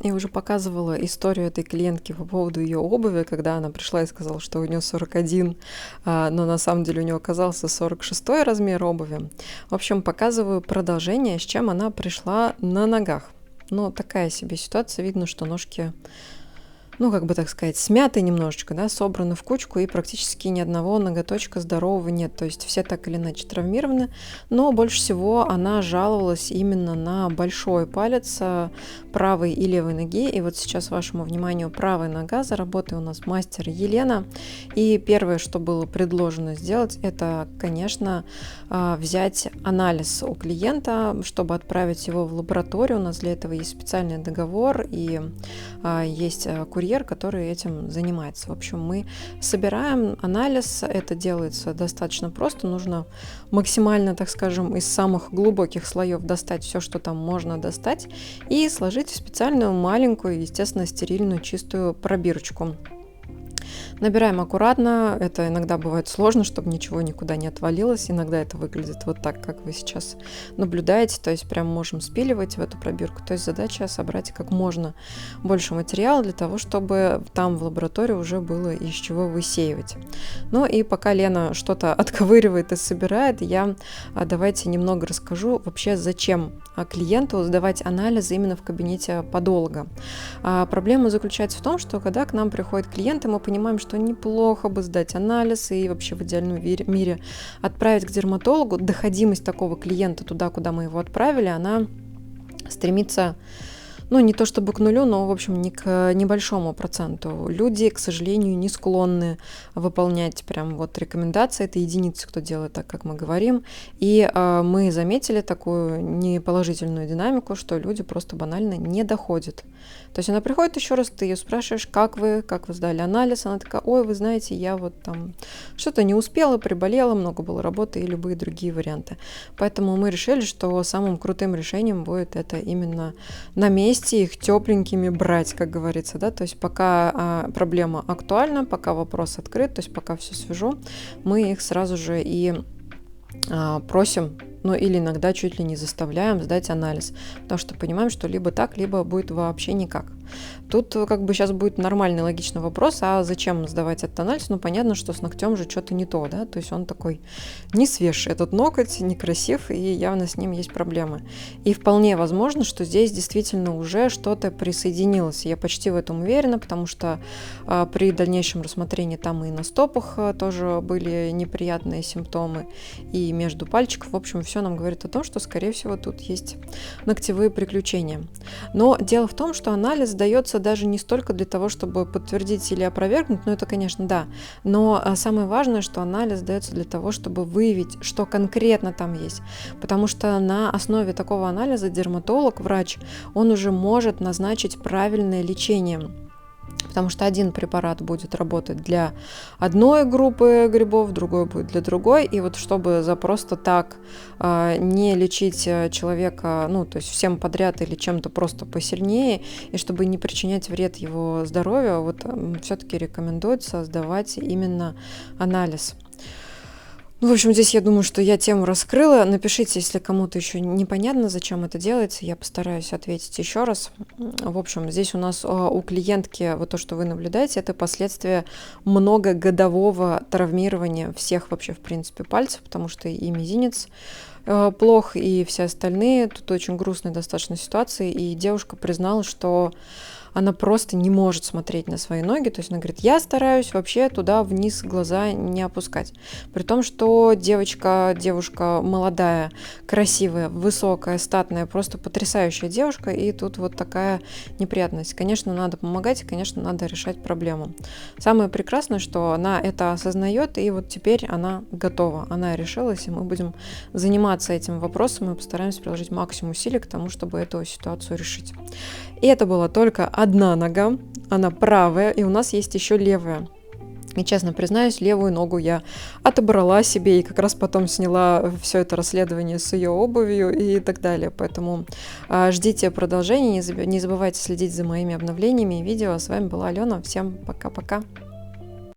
Я уже показывала историю этой клиентки по поводу ее обуви, когда она пришла и сказала, что у нее 41, но на самом деле у нее оказался 46 размер обуви. В общем, показываю продолжение, с чем она пришла на ногах. Ну, такая себе ситуация, видно, что ножки, ну, как бы так сказать, смяты немножечко, да, собраны в кучку, и практически ни одного ноготочка здорового нет. То есть все так или иначе травмированы, но больше всего она жаловалась именно на большой палец правой и левой ноги. И вот сейчас вашему вниманию правая нога. За работой у нас мастер Елена. И первое, что было предложено сделать, это, конечно, взять анализ у клиента, чтобы отправить его в лабораторию. У нас для этого есть специальный договор и есть курьер, который этим занимается. В общем, мы собираем анализ, это делается достаточно просто, нужно максимально, так скажем, из самых глубоких слоев достать все, что там можно достать, и сложить в специальную маленькую, естественно, стерильную чистую пробирочку. Набираем аккуратно, это иногда бывает сложно, чтобы ничего никуда не отвалилось, иногда это выглядит вот так, как вы сейчас наблюдаете, то есть прям можем спиливать в эту пробирку, то есть задача собрать как можно больше материала для того, чтобы там в лаборатории уже было из чего высеивать. Ну и пока Лена что-то отковыривает и собирает, я давайте немного расскажу вообще, зачем клиенту сдавать анализы именно в кабинете подолога. Проблема заключается в том, что когда к нам приходят клиенты, мы понимаем, что неплохо бы сдать анализ и вообще в идеальном мире отправить к дерматологу. Доходимость такого клиента туда, куда мы его отправили, она стремится, ну, не то чтобы к нулю, но, в общем, не к небольшому проценту. Люди, к сожалению, не склонны выполнять прям вот рекомендации. Это единицы, кто делает так, как мы говорим. И мы заметили такую неположительную динамику, что люди просто банально не доходят. То есть она приходит еще раз, ты ее спрашиваешь, как вы сдали анализ, она такая: ой, вы знаете, я вот там что-то не успела, приболела, много было работы и любые другие варианты. Поэтому мы решили, что самым крутым решением будет это именно на месте их тепленькими брать, как говорится, да, то есть пока проблема актуальна, пока вопрос открыт, то есть пока все свежо, мы их сразу же и просим, ну или иногда чуть ли не заставляем сдать анализ, потому что понимаем, что либо так, либо будет вообще никак. Тут как бы сейчас будет нормальный, логичный вопрос, а зачем сдавать этот анализ? Ну, понятно, что с ногтем же что-то не то, да, то есть он такой не свеж, этот ноготь некрасив, и явно с ним есть проблемы. И вполне возможно, что здесь действительно уже что-то присоединилось. Я почти в этом уверена, потому что при дальнейшем рассмотрении там и на стопах тоже были неприятные симптомы, и между пальчиков, в общем, все нам говорит о том, что, скорее всего, тут есть ногтевые приключения. Но дело в том, что анализ дается даже не столько для того, чтобы подтвердить или опровергнуть, ну это, конечно, да, но самое важное, что анализ дается для того, чтобы выявить, что конкретно там есть, потому что на основе такого анализа дерматолог, врач, он уже может назначить правильное лечение. Потому что один препарат будет работать для одной группы грибов, другой будет для другой. И вот чтобы за просто так не лечить человека, ну, то есть всем подряд или чем-то просто посильнее, и чтобы не причинять вред его здоровью, вот все-таки рекомендуется сдавать именно анализ. Ну, в общем, здесь я думаю, что я тему раскрыла. Напишите, если кому-то еще непонятно, зачем это делается. Я постараюсь ответить еще раз. В общем, здесь у нас у клиентки, вот то, что вы наблюдаете, это последствия многогодового травмирования всех вообще, в принципе, пальцев, потому что и мизинец плох, и все остальные. Тут очень грустная достаточно ситуация. И девушка призналась, что она просто не может смотреть на свои ноги, то есть она говорит, я стараюсь вообще туда вниз глаза не опускать, при том, что девушка молодая, красивая, высокая, статная, просто потрясающая девушка, и тут вот такая неприятность. Конечно, надо помогать, и, конечно, надо решать проблему. Самое прекрасное, что она это осознает, и вот теперь она готова, она решилась, и мы будем заниматься этим вопросом и постараемся приложить максимум усилий к тому, чтобы эту ситуацию решить. И это была только одна нога, она правая, и у нас есть еще левая. И честно признаюсь, левую ногу я отобрала себе и как раз потом сняла все это расследование с ее обувью и так далее. Поэтому ждите продолжения, не забывайте следить за моими обновлениями и видео. С вами была Алена. Всем пока-пока.